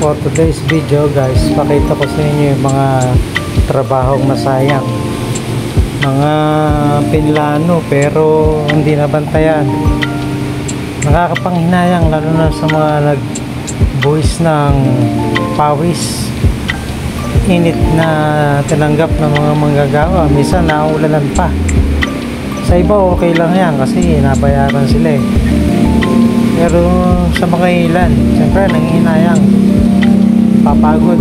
For today's video guys, pakita ko sa inyo yung mga trabahong masayang, mga pinlano pero hindi nabantayan. Nakakapanghinayang lalo na sa mga nagbuwis ng pawis, init na tinanggap ng mga manggagawa. Minsan nauulanan pa. Sa iba okay lang yan kasi nabayaran sila eh. Pero sa mga ilan, siyempre nanghihinayang, papagod,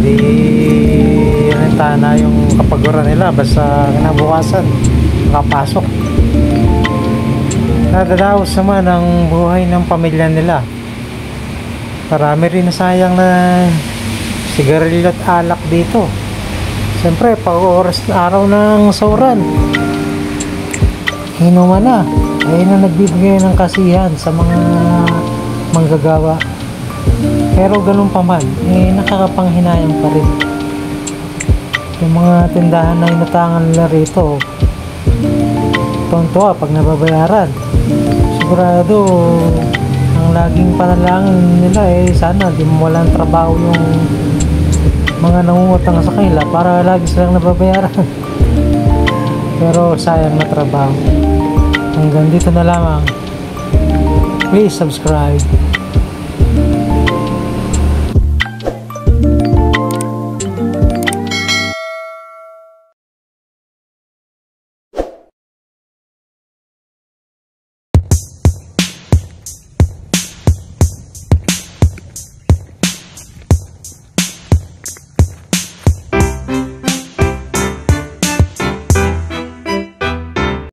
di renta na yung kapaguran nila basta kinabukasan makapasok. Nadadaos naman ang buhay ng pamilya nila. Marami rin nasayang na sigarilyo at alak dito. Siyempre pag oras na araw ng sauran, hinuman na. Ayun na nagbibigay ng kasiyahan sa mga manggagawa. Pero ganun pa man, nakakapanghinayang pa rin. Yung mga tindahan na inutangan nila rito, tonto pag nababayaran. Sigurado, ang laging panalangin nila sana di walang trabaho yung mga nangungutang sa kanila para lagi silang nababayaran. Pero sayang na trabaho. Hanggang dito na lamang. Please subscribe.